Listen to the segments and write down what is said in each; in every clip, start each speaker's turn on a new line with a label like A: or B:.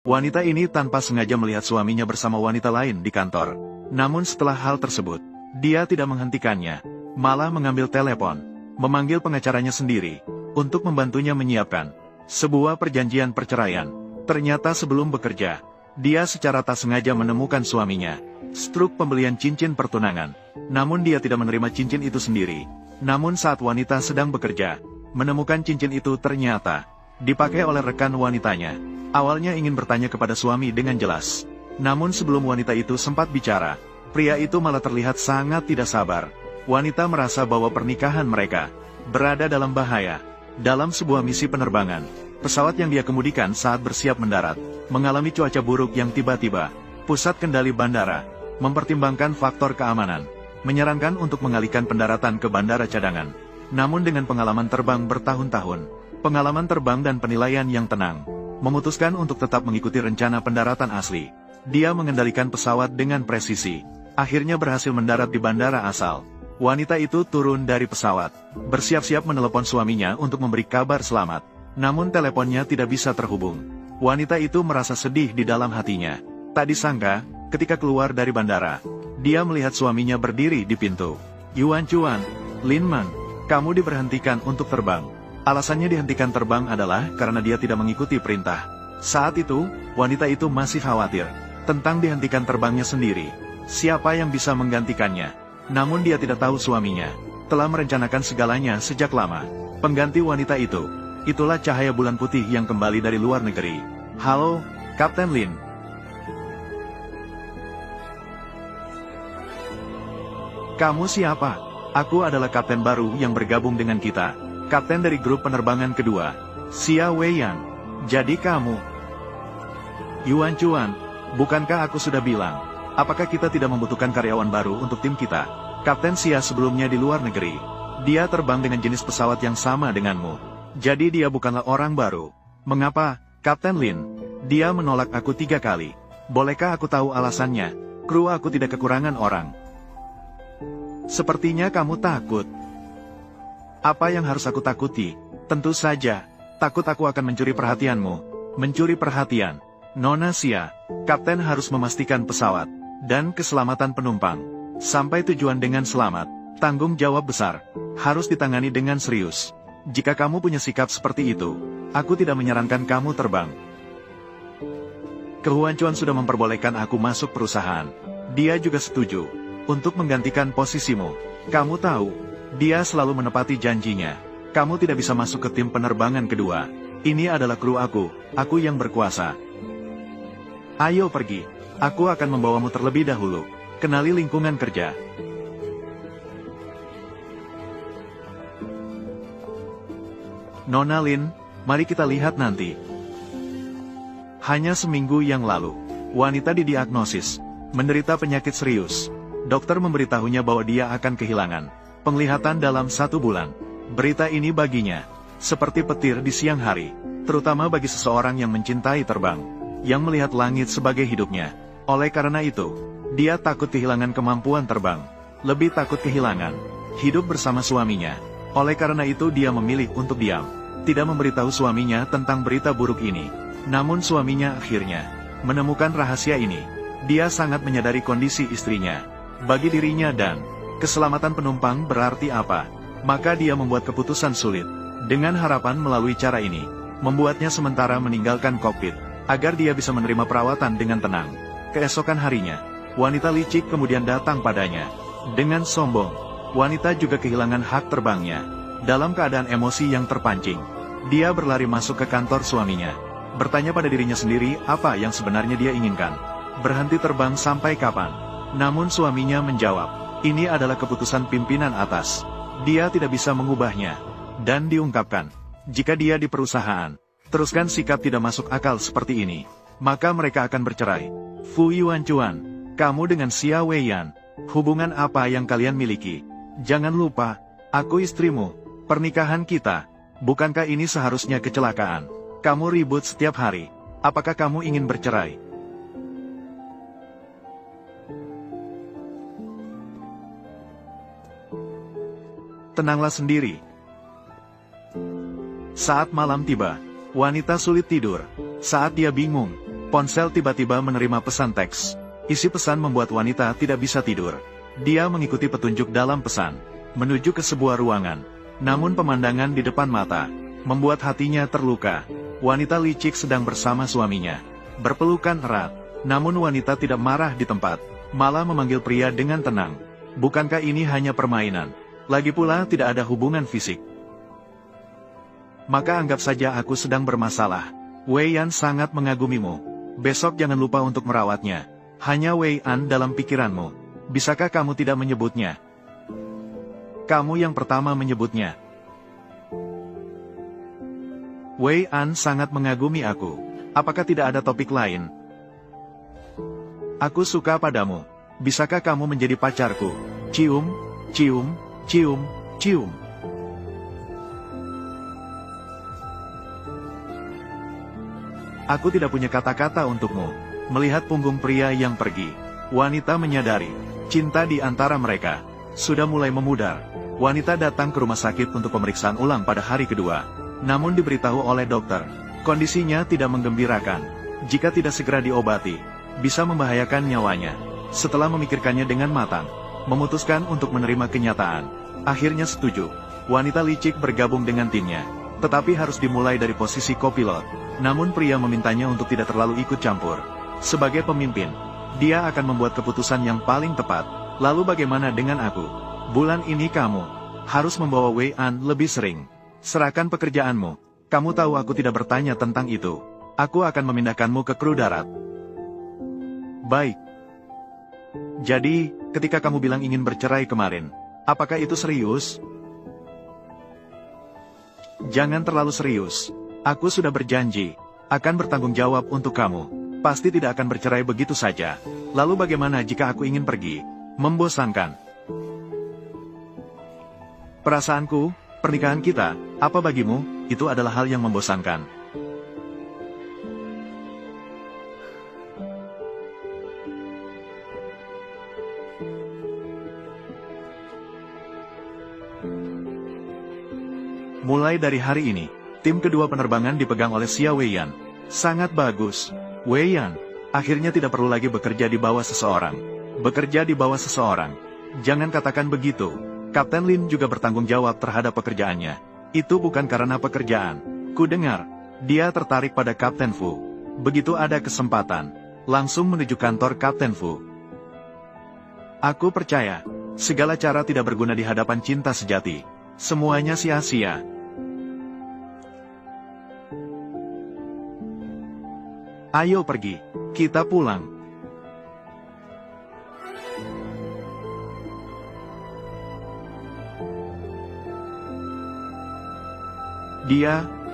A: Wanita ini tanpa sengaja melihat suaminya bersama wanita lain di kantor. Namun setelah hal tersebut, dia tidak menghentikannya, malah mengambil telepon, memanggil pengacaranya sendiri, untuk membantunya menyiapkan sebuah perjanjian perceraian. Ternyata sebelum bekerja, dia secara tak sengaja menemukan suaminya struk pembelian cincin pertunangan. Namun dia tidak menerima cincin itu sendiri. Namun saat wanita sedang bekerja, menemukan cincin itu ternyata dipakai oleh rekan wanitanya. Awalnya ingin bertanya kepada suami dengan jelas. Namun sebelum wanita itu sempat bicara, pria itu malah terlihat sangat tidak sabar. Wanita merasa bahwa pernikahan mereka berada dalam bahaya. Dalam sebuah misi penerbangan, pesawat yang dia kemudikan saat bersiap mendarat mengalami cuaca buruk yang tiba-tiba. Pusat kendali bandara mempertimbangkan faktor keamanan, menyarankan untuk mengalihkan pendaratan ke bandara cadangan. Namun dengan pengalaman terbang bertahun-tahun, pengalaman terbang dan penilaian yang tenang, memutuskan untuk tetap mengikuti rencana pendaratan asli. Dia mengendalikan pesawat dengan presisi, akhirnya berhasil mendarat di bandara asal. Wanita itu turun dari pesawat, bersiap-siap menelepon suaminya untuk memberi kabar selamat. Namun teleponnya tidak bisa terhubung. Wanita itu merasa sedih di dalam hatinya. Tak disangka, ketika keluar dari bandara, dia melihat suaminya berdiri di pintu. Yuan Chuan, Lin Man, kamu diberhentikan untuk terbang. Alasannya dihentikan terbang adalah karena dia tidak mengikuti perintah. Saat itu, wanita itu masih khawatir tentang dihentikan terbangnya sendiri. Siapa yang bisa menggantikannya? Namun dia tidak tahu suaminya telah merencanakan segalanya sejak lama. Pengganti wanita itu, itulah cahaya bulan putih yang kembali dari luar negeri. Halo, Kapten Lin. Kamu siapa? Aku adalah kapten baru yang bergabung dengan kita. Kapten dari grup penerbangan kedua, Xia Weiyan. Jadi kamu Yuan Chuan, bukankah aku sudah bilang, apakah kita tidak membutuhkan karyawan baru untuk tim kita? Kapten Xia sebelumnya di luar negeri. Dia terbang dengan jenis pesawat yang sama denganmu. Jadi dia bukanlah orang baru. Mengapa, Kapten Lin? Dia menolak aku 3 kali. Bolehkah aku tahu alasannya? Kru aku tidak kekurangan orang. Sepertinya kamu takut. Apa yang harus aku takuti? Tentu saja, takut aku akan mencuri perhatianmu. Mencuri perhatian. Nona Xia, kapten harus memastikan pesawat dan keselamatan penumpang sampai tujuan dengan selamat. Tanggung jawab besar harus ditangani dengan serius. Jika kamu punya sikap seperti itu, aku tidak menyarankan kamu terbang. Huan Chuan sudah memperbolehkan aku masuk perusahaan. Dia juga setuju untuk menggantikan posisimu. Kamu tahu, dia selalu menepati janjinya. Kamu tidak bisa masuk ke tim penerbangan kedua. Ini adalah kru aku yang berkuasa. Ayo pergi, aku akan membawamu terlebih dahulu. Kenali lingkungan kerja. Nona Lin, mari kita lihat nanti. Hanya seminggu yang lalu, wanita didiagnosis menderita penyakit serius. Dokter memberitahunya bahwa dia akan kehilangan penglihatan dalam 1 bulan. Berita ini baginya seperti petir di siang hari, terutama bagi seseorang yang mencintai terbang, yang melihat langit sebagai hidupnya. Oleh karena itu, dia takut kehilangan kemampuan terbang, lebih takut kehilangan hidup bersama suaminya. Oleh karena itu dia memilih untuk diam, tidak memberitahu suaminya tentang berita buruk ini. Namun suaminya akhirnya menemukan rahasia ini. Dia sangat menyadari kondisi istrinya. Bagi dirinya dan keselamatan penumpang berarti apa? Maka dia membuat keputusan sulit. Dengan harapan melalui cara ini, membuatnya sementara meninggalkan kokpit, agar dia bisa menerima perawatan dengan tenang. Keesokan harinya, wanita licik kemudian datang padanya. Dengan sombong, wanita juga kehilangan hak terbangnya. Dalam keadaan emosi yang terpancing, dia berlari masuk ke kantor suaminya. Bertanya pada dirinya sendiri apa yang sebenarnya dia inginkan. Berhenti terbang sampai kapan? Namun suaminya menjawab, ini adalah keputusan pimpinan atas. Dia tidak bisa mengubahnya. Dan diungkapkan, jika dia di perusahaan teruskan sikap tidak masuk akal seperti ini, maka mereka akan bercerai. Fu Yuan Chuan, kamu dengan Xia Weiyan, hubungan apa yang kalian miliki? Jangan lupa, aku istrimu. Pernikahan kita, bukankah ini seharusnya kecelakaan? Kamu ribut setiap hari. Apakah kamu ingin bercerai? Tenanglah sendiri. Saat malam tiba, wanita sulit tidur. Saat dia bingung, Ponsel tiba-tiba menerima pesan teks. Isi pesan membuat wanita tidak bisa tidur. Dia mengikuti petunjuk dalam pesan, menuju ke sebuah ruangan. Namun pemandangan di depan mata membuat hatinya terluka. Wanita licik sedang bersama suaminya, berpelukan erat. Namun wanita tidak marah di tempat, malah memanggil pria dengan tenang. Bukankah ini hanya permainan? Lagi pula tidak ada hubungan fisik. Maka anggap saja aku sedang bermasalah. Wei Yan sangat mengagumimu. Besok jangan lupa untuk merawatnya. Hanya Wei An dalam pikiranmu. Bisakah kamu tidak menyebutnya? Kamu yang pertama menyebutnya. Wei An sangat mengagumi aku. Apakah tidak ada topik lain? Aku suka padamu. Bisakah kamu menjadi pacarku? Cium, cium, cium, cium. Aku tidak punya kata-kata untukmu. Melihat punggung pria yang pergi, wanita menyadari, cinta di antara mereka sudah mulai memudar. Wanita datang ke rumah sakit untuk pemeriksaan ulang pada hari kedua. Namun diberitahu oleh dokter, kondisinya tidak menggembirakan. Jika tidak segera diobati, bisa membahayakan nyawanya. Setelah memikirkannya dengan matang, memutuskan untuk menerima kenyataan. Akhirnya setuju. Wanita licik bergabung dengan timnya, tetapi harus dimulai dari posisi kopilot. Namun pria memintanya untuk tidak terlalu ikut campur. Sebagai pemimpin, dia akan membuat keputusan yang paling tepat. Lalu bagaimana dengan aku? Bulan ini kamu harus membawa Wei An lebih sering. Serahkan pekerjaanmu. Kamu tahu aku tidak bertanya tentang itu. Aku akan memindahkanmu ke kru darat. Baik. Jadi, ketika kamu bilang ingin bercerai kemarin, apakah itu serius? Jangan terlalu serius. Aku sudah berjanji, akan bertanggung jawab untuk kamu. Pasti tidak akan bercerai begitu saja. Lalu bagaimana jika aku ingin pergi? Membosankan. Perasaanku, pernikahan kita, apa bagimu, itu adalah hal yang membosankan. Mulai dari hari ini, tim kedua penerbangan dipegang oleh Xia Weiyan. Sangat bagus. Weiyan, akhirnya tidak perlu lagi bekerja di bawah seseorang. Bekerja di bawah seseorang. Jangan katakan begitu. Kapten Lin juga bertanggung jawab terhadap pekerjaannya. Itu bukan karena pekerjaan. Ku dengar, dia tertarik pada Kapten Fu. Begitu ada kesempatan, langsung menuju kantor Kapten Fu. Aku percaya, segala cara tidak berguna di hadapan cinta sejati. Semuanya sia-sia. Ayo pergi, kita pulang.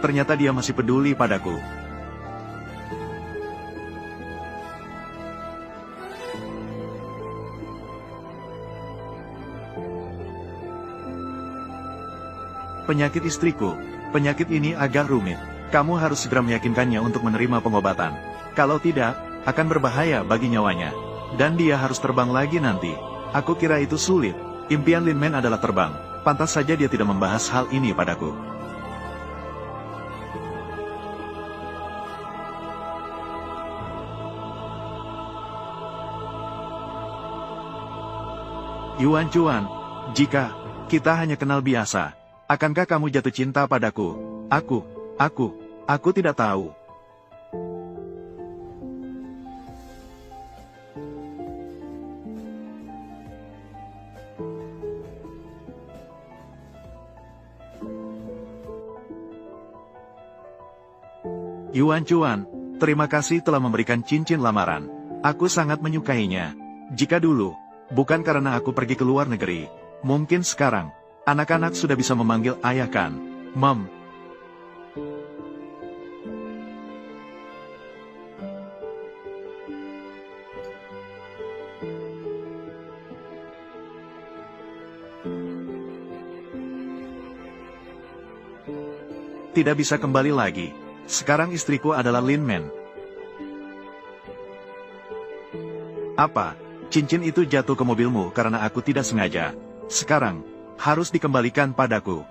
A: Ternyata dia masih peduli padaku. Penyakit istriku, penyakit ini agak rumit. Kamu harus segera meyakinkannya untuk menerima pengobatan. Kalau tidak, akan berbahaya bagi nyawanya. Dan dia harus terbang lagi nanti. Aku kira itu sulit. Impian Lin Men adalah terbang. Pantas saja dia tidak membahas hal ini padaku. Yuan Chuan, jika kita hanya kenal biasa, akankah kamu jatuh cinta padaku? Aku tidak tahu. Yuan Chuan, terima kasih telah memberikan cincin lamaran. Aku sangat menyukainya. Jika dulu, bukan karena aku pergi ke luar negeri, mungkin sekarang, anak-anak sudah bisa memanggil ayah kan, Mom. Tidak bisa kembali lagi. Sekarang istriku adalah Lin Men. Apa? Cincin itu jatuh ke mobilmu karena aku tidak sengaja. Sekarang, harus dikembalikan padaku.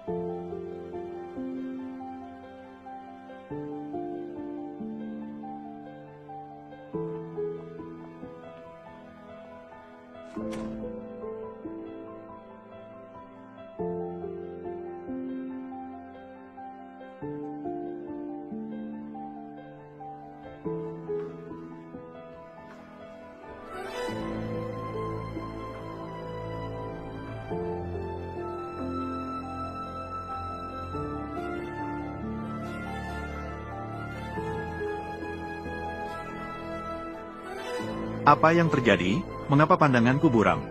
A: Apa yang terjadi? Mengapa pandanganku buram?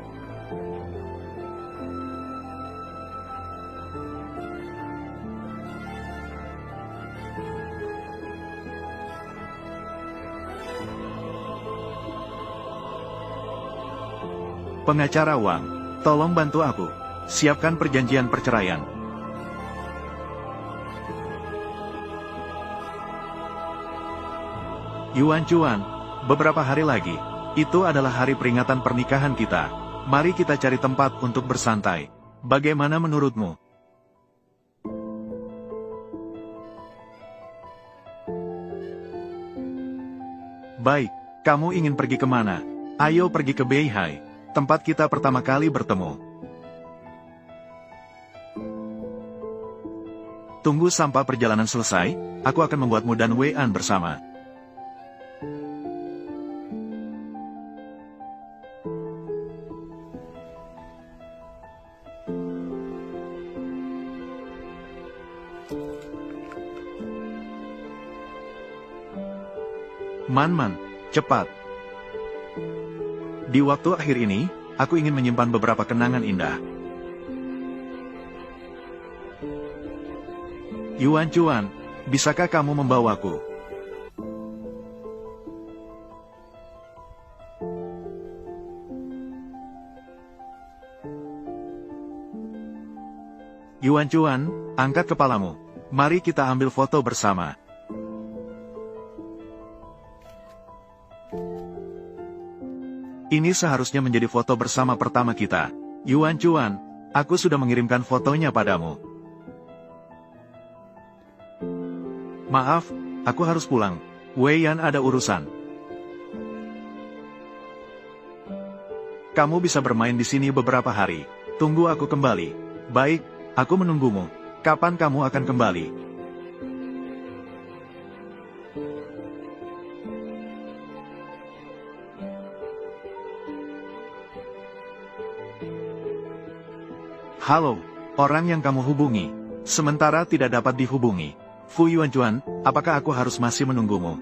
A: Pengacara Wang, tolong bantu aku. Siapkan perjanjian perceraian. Yuan Chuan, beberapa hari lagi, itu adalah hari peringatan pernikahan kita. Mari kita cari tempat untuk bersantai. Bagaimana menurutmu? Baik, kamu ingin pergi kemana? Ayo pergi ke Beihai, tempat kita pertama kali bertemu. Tunggu sampai perjalanan selesai, aku akan membuatmu dan Wei An bersama. Man, cepat. Di waktu akhir ini, aku ingin menyimpan beberapa kenangan indah. Yuan Chuan, bisakah kamu membawaku? Yuan Chuan, angkat kepalamu. Mari kita ambil foto bersama. Ini seharusnya menjadi foto bersama pertama kita. Yuan Chuan, aku sudah mengirimkan fotonya padamu. Maaf, aku harus pulang. Wei Yan ada urusan. Kamu bisa bermain di sini beberapa hari. Tunggu aku kembali. Baik, aku menunggumu. Kapan kamu akan kembali? Halo, orang yang kamu hubungi. Sementara tidak dapat dihubungi. Fu Yuan Chuan, apakah aku harus masih menunggumu?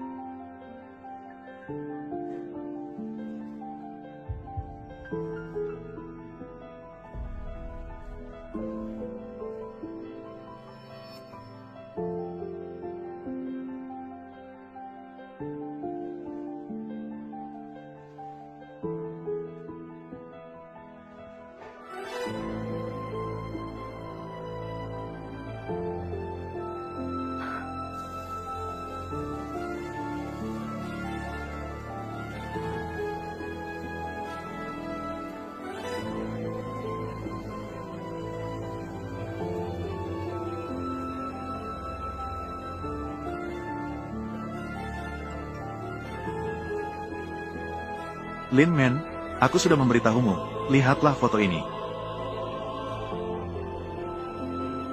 A: Lin Men, aku sudah memberitahumu, lihatlah foto ini.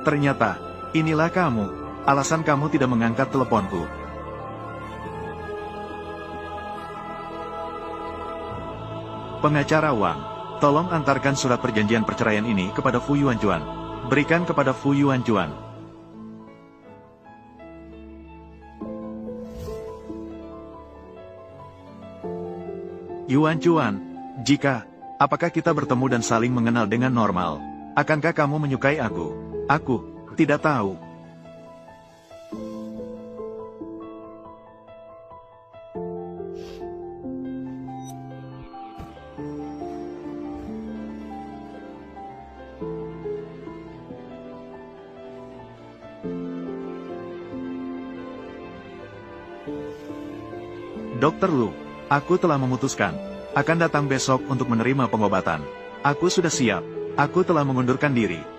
A: Ternyata, inilah kamu, alasan kamu tidak mengangkat teleponku. Pengacara Wang, tolong antarkan surat perjanjian perceraian ini kepada Fu Yuan Chuan. Berikan kepada Fu Yuan Chuan. Yuan Chuan, apakah kita bertemu dan saling mengenal dengan normal? Akankah kamu menyukai aku? Aku tidak tahu. Dokter Lu, aku telah memutuskan, akan datang besok untuk menerima pengobatan. Aku sudah siap, aku telah mengundurkan diri.